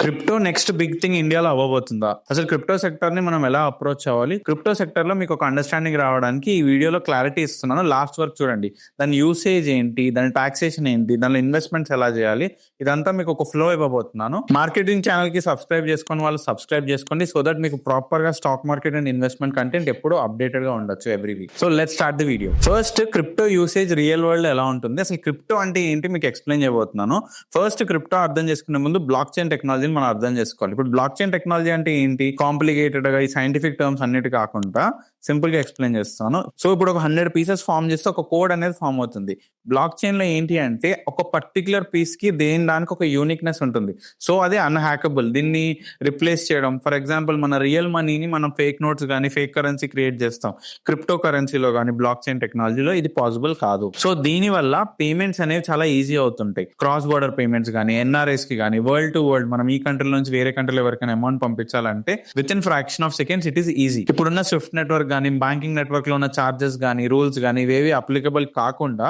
Crypto next big thing ఇండియాలో అవ్వబోతుందా? అసలు crypto sector ని మనం ఎలా అప్రోచ్ అవ్వాలి? క్రిప్టో సెక్టర్ లో మీకు ఒక అండర్స్టాండింగ్ రావడానికి ఈ వీడియోలో క్లారిటీ ఇస్తున్నాను. లాస్ట్ వరకు చూడండి. దాని యూసేజ్ ఏంటి, దాని టాక్సేషన్ ఏంటి, దానిలో ఇన్వెస్ట్మెంట్స్ ఎలా చేయాలి, ఇదంతా మీకు ఒక ఫ్లో ఇవ్వబోతున్నాను. మార్కెటింగ్ ఛానల్ కి సబ్స్క్రైబ్ చేసుకుని వాళ్ళు సబ్స్క్రైబ్ చేసుకోండి, సో దట్ మీకు ప్రాపర్ గా stock market and investment content ఎప్పుడూ అప్డేటెడ్ గా ఉండొచ్చు every week. So let's start the video. First crypto usage real world ఎలా ఉంటుంది, అసలు క్రిప్టో అంటే ఏంటి మీకు ఎక్స్ప్లెయిన్ చేయబోతున్నాను. ఫస్ట్ క్రిప్టో అర్థం చేసుకునే ముందు బ్లాక్ చైన్ టెక్నాలజీని మనం అర్థం చేసుకోవాలి. ఇప్పుడు బ్లాక్ చైన్ టెక్నాలజీ అంటే ఏంటి, కాంప్లికేటెడ్ గా ఈ సైంటిఫిక్ టర్మ్స్ అన్నిటి కాకుండా సింపుల్ గా ఎక్స్ప్లెయిన్ చేస్తాను. సో ఇప్పుడు ఒక 100 పీసెస్ ఫామ్ చేస్తే ఒక కోడ్ అనేది ఫామ్ అవుతుంది. బ్లాక్ చైన్ లో ఏంటి అంటే ఒక పర్టికులర్ పీస్ కి దానికి ఒక యూనిక్నెస్ ఉంటుంది. సో అది అన్హ్యాకబుల్. దీన్ని రిప్లేస్ చేయడం, ఫర్ ఎగ్జాంపుల్ మన రియల్ మనీని మనం ఫేక్ నోట్స్ కానీ ఫేక్ కరెన్సీ క్రియేట్ చేస్తాం. క్రిప్టో కరెన్సీలో కానీ బ్లాక్ చైన్ టెక్నాలజీలో ఇది పాసిబుల్ కాదు. సో దీని వల్ల పేమెంట్స్ అనేవి చాలా ఈజీ అవుతుంటాయి. క్రాస్ బోర్డర్ పేమెంట్స్ కానీ, ఎన్ఆర్ఎస్ కి కానీ, వరల్డ్ టు వరల్డ్ మనం ఈ కంట్రీ నుంచి వేరే కంట్రీలో ఎవరికైనా అమౌంట్ పంపించాలంటే with in fraction of seconds it is easy. ఇప్పుడున్న స్విఫ్ట్ నెట్వర్క్ కానీ, బ్యాంకింగ్ నెట్వర్క్ లో ఉన్న చార్జెస్ కానీ, రూల్స్ కానీ ఇవేవి అప్లికబుల్ కాకుండా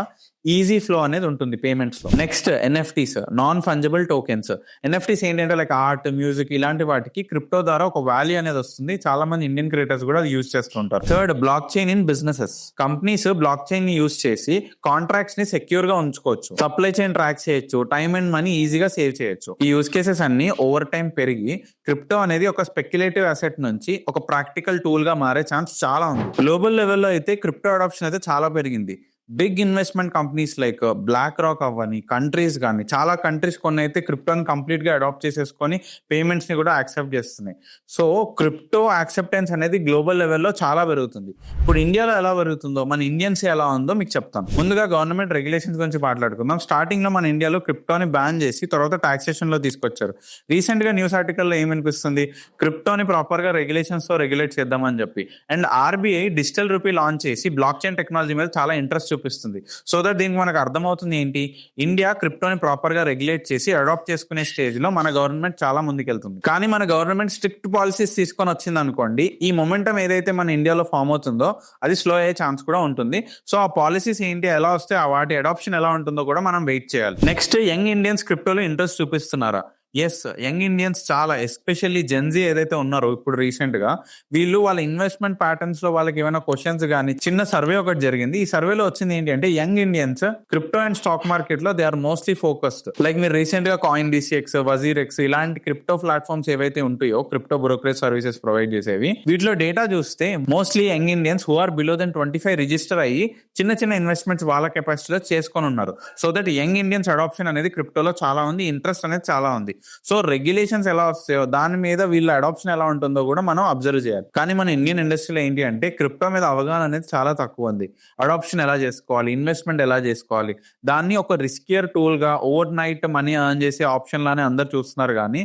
ఈజీ ఫ్లో అనేది ఉంటుంది పేమెంట్స్ లో. Next NFTs, non fungible tokens. NFTs ఏంటంటే లైక్ ఆర్ట్, మ్యూజిక్ ఇలాంటి వాటికి క్రిప్టో ద్వారా ఒక వాల్యూ అనేది వస్తుంది. చాలా మంది ఇండియన్ క్రియేటర్స్ కూడా యూజ్ చేస్తుంటారు. Third, block chain in businesses. Companies block chain ని యూజ్ చేసి కాంట్రాక్ట్స్ ని సెక్యూర్ గా ఉంచుకోవచ్చు, సప్లై చైన్ ట్రాక్ చేయొచ్చు, టైమ్ అండ్ మనీ ఈజీగా సేవ్ చేయొచ్చు. ఈ యూజ్ కేసెస్ అన్ని ఓవర్ టైం పెరిగి క్రిప్టో అనేది ఒక స్పెక్యులేటివ్ అసెట్ నుంచి ఒక ప్రాక్టికల్ టూల్ గా మారే ఛాన్స్ చాలా ఉంది. గ్లోబల్ లెవెల్లో అయితే క్రిప్టో అడాప్షన్ అయితే చాలా పెరిగింది. Big investment companies like Black Rock అవ్వని, కంట్రీస్ కానీ చాలా కంట్రీస్ కొన్ని అయితే క్రిప్టోని కంప్లీట్ గా అడాప్ట్ చేసేసుకొని పేమెంట్స్ ని కూడా యాక్సెప్ట్ చేస్తున్నాయి. సో క్రిప్టో యాక్సెప్టెన్స్ అనేది గ్లోబల్ లెవెల్లో చాలా పెరుగుతుంది. ఇప్పుడు ఇండియాలో ఎలా పెరుగుతుందో, మన ఇండియన్స్ ఎలా ఉందో మీకు చెప్తాను. ముందుగా గవర్నమెంట్ రెగ్యులేషన్స్ గురించి మాట్లాడుకుందాం. స్టార్టింగ్ లో మన ఇండియాలో క్రిప్టోని బ్యాన్ చేసి తర్వాత టాక్సేషన్ లో తీసుకొచ్చారు. రీసెంట్ గా న్యూస్ ఆర్టికల్లో ఏమనిపిస్తుంది, క్రిప్టోని ప్రాపర్ గా రెగ్యులేషన్స్ తో రెగ్యులేట్ చేద్దామని చెప్పి. And RBI digital rupee launch చేసి బ్లాక్ చైన్ టెక్నాలజీ మీద చాలా ఇంట్రెస్ట్ చూపిస్తుంది. సో దట్ దీనికి మనకు అర్థమవుతుంది ఏంటి, ఇండియా క్రిప్టోని ప్రాపర్ గా రెగ్యులేట్ చేసి అడాప్ట్ చేసుకునే స్టేజ్ లో మన గవర్నమెంట్ చాలా ముందుకెళ్తుంది. కానీ మన గవర్నమెంట్ స్ట్రిక్ట్ పాలసీస్ తీసుకొని వచ్చింది అనుకోండి, ఈ మొమెంటం ఏదైతే మన ఇండియాలో ఫామ్ అవుతుందో అది స్లో అయ్యే ఛాన్స్ కూడా ఉంటుంది. సో ఆ పాలసీస్ ఏంటి, ఎలా వస్తే వాటి అడాప్షన్ ఎలా ఉంటుందో కూడా మనం వెయిట్ చేయాలి. నెక్స్ట్, యంగ్ ఇండియన్స్ క్రిప్టోలో ఇంట్రెస్ట్ చూపిస్తున్నారా? ఎస్, యంగ్ ఇండియన్స్ చాలా, ఎస్పెషల్లీ జెన్జీ ఏదైతే ఉన్నారో ఇప్పుడు రీసెంట్ గా, వీళ్ళు వాళ్ళ ఇన్వెస్ట్మెంట్ ప్యాటర్న్స్ లో వాళ్ళకి ఏమైనా క్వశ్చన్స్ కానీ, చిన్న సర్వే ఒకటి జరిగింది. ఈ సర్వేలో వచ్చింది ఏంటి అంటే young Indians crypto and stock market లో they are mostly focused. Like మీరు రీసెంట్ గా కాయిన్ డిసిఎక్స్, వజీర్ ఎక్స్ ఇలాంటి క్రిప్టో ప్లాట్ఫామ్స్ ఏవైతే ఉంటాయో, క్రిప్టో బ్రోకరేజ్ సర్వీసెస్ ప్రొవైడ్ చేసేవి, వీటిలో డేటా చూస్తే mostly young Indians who are below then 25 register అయ్యి చిన్న చిన్న ఇన్వెస్ట్మెంట్స్ వాళ్ళ కెపాసిటీలో చేసుకొని ఉన్నారు. So that young Indians adoption అనేది క్రిప్టోలో చాలా ఉంది, ఇంట్రెస్ట్ అనేది చాలా ఉంది. సో రెగ్యులేషన్స్ ఎలా వస్తాయో దాని మీద వీళ్ళ అడాప్షన్ ఎలా ఉంటుందో కూడా మనం అబ్జర్వ్ చేయాలి. కానీ మన ఇండియన్ ఇండస్ట్రీలో ఏంటి అంటే క్రిప్టో మీద అవగాహన అనేది చాలా తక్కువ ఉంది. అడాప్షన్ ఎలా చేసుకోవాలి, ఇన్వెస్ట్మెంట్ ఎలా చేసుకోవాలి, దాన్ని ఒక రిస్కియర్ టూల్ గా ఓవర్ నైట్ మనీ ఎర్న్ చేసే ఆప్షన్ లానే అందరు చూస్తున్నారు. కానీ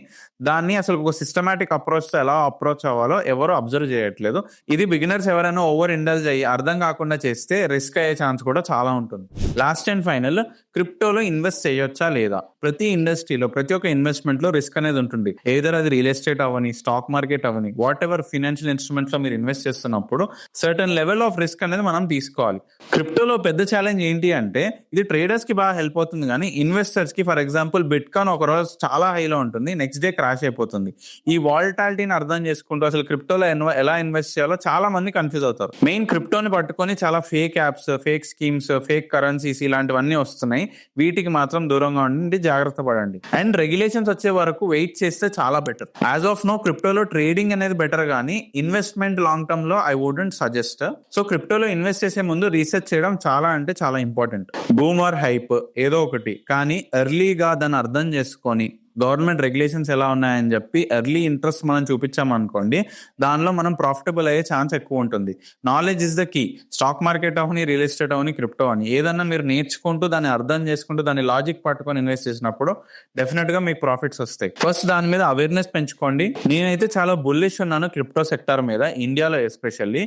దాన్ని అసలు ఒక సిస్టమాటిక్ అప్రోచ్ తో ఎలా అప్రోచ్ అవ్వాలో ఎవరు అబ్జర్వ్ చేయట్లేదు. ఇది బిగినర్స్ ఎవరైనా ఓవర్ ఇండల్జ్ అయ్యి అర్థం కాకుండా చేస్తే రిస్క్ అయ్యే ఛాన్స్ కూడా చాలా ఉంటుంది. లాస్ట్ అండ్ ఫైనల్, క్రిప్టోలో ఇన్వెస్ట్ చేయొచ్చా లేదా? ప్రతి ఇండస్ట్రీలో ప్రతి ఒక్క ఇన్వెస్ట్మెంట్ లో రిస్క్ అనేది ఉంటుంది. ఏదర్ అది real estate Avani, stock market Avani, what ever financial instruments లో మీరు ఇన్వెస్ట్ చేస్తున్నప్పుడు సర్టన్ లెవెల్ ఆఫ్ రిస్క్ అనేది మనం తీసుకోవాలి. క్రిప్టోలో పెద్ద ఛాలెంజ్ ఏంటి అంటే ఇది ట్రేడర్స్ కి బాగా హెల్ప్ అవుతుంది, కానీ ఇన్వెస్టర్స్ కి, ఫర్ ఎగ్జాంపుల్ బిట్ కాయిన్ ఒక రోజు చాలా హైలో ఉంటుంది, నెక్స్ట్ డే క్రాష్ అయిపోతుంది. ఈ వాలటాలిటీని అర్థం చేసుకుంటూ అసలు క్రిప్టోలో ఎలా ఇన్వెస్ట్ చేయాలో చాలా మంది కన్ఫ్యూజ్ అవుతారు. మెయిన్ క్రిప్టోని పట్టుకొని చాలా fake apps, fake schemes, fake currencies ఇలాంటివన్నీ వస్తున్నాయి. వీటికి మాత్రం దూరంగా ఉండి జాగ్రత్త పడండి. అండ్ రెగ్యులేషన్స్ వచ్చే వరకు వెయిట్ చేస్తే చాలా బెటర్. యాజ్ ఆఫ్ నో క్రిప్టోలో ట్రేడింగ్ అనేది బెటర్, కానీ ఇన్వెస్ట్మెంట్ లాంగ్ టర్మ్ లో ఐ వుడెంట్ సజెస్ట్. సో క్రిప్టోలో ఇన్వెస్ట్ చేసే ముందు రీసెర్చ్ చేయడం చాలా అంటే చాలా ఇంపార్టెంట్. బూమర్ హైప్ ఏదో ఒకటి, కానీ ఎర్లీగా దాన్ని అర్థం చేసుకొని గవర్నమెంట్ రెగ్యులేషన్స్ ఎలా ఉన్నాయని చెప్పి ఎర్లీ ఇంట్రెస్ట్ మనం చూపించామనుకోండి, దానిలో మనం ప్రాఫిటబుల్ అయ్యే ఛాన్స్ ఎక్కువ ఉంటుంది. Knowledge is the key. Stock market అవని, రియల్ ఎస్టేట్ అవని, క్రిప్టో అని ఏదన్నా మీరు నేర్చుకుంటూ దాన్ని అర్థం చేసుకుంటూ దాని లాజిక్ పట్టుకొని ఇన్వెస్ట్ చేసినప్పుడు డెఫినెట్ గా మీకు ప్రాఫిట్స్ వస్తాయి. ఫస్ట్ దాని మీద అవేర్నెస్ పెంచుకోండి. నేనైతే చాలా బుల్లిష్ ఉన్నాను క్రిప్టో సెక్టర్ మీద, ఇండియాలో especially.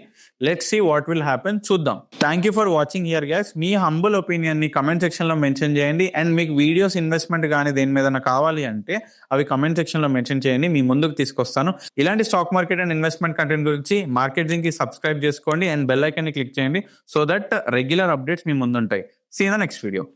Let's see what will happen, చూద్దాం. Thank you for watching here guys. మీ హంబుల్ ఒపీనియన్ ని కమెంట్ సెక్షన్ లో మెన్షన్ చేయండి. అండ్ మీకు వీడియోస్ ఇన్వెస్ట్మెంట్ కానీ దేని మీద కావాలి అంటే అవి కమెంట్ సెక్షన్ లో మెన్షన్ చేయండి, మీ ముందుకు తీసుకొస్తాను. ఇలాంటి stock market and investment content గురించి మార్కెటింగ్ కి సబ్స్క్రైబ్ చేసుకోండి అండ్ బెల్ ఐకాన్ ని క్లిక్ చేయండి, సో దట్ రెగ్యులర్ అప్డేట్స్ మీ ముందుంటాయి. See in the next video.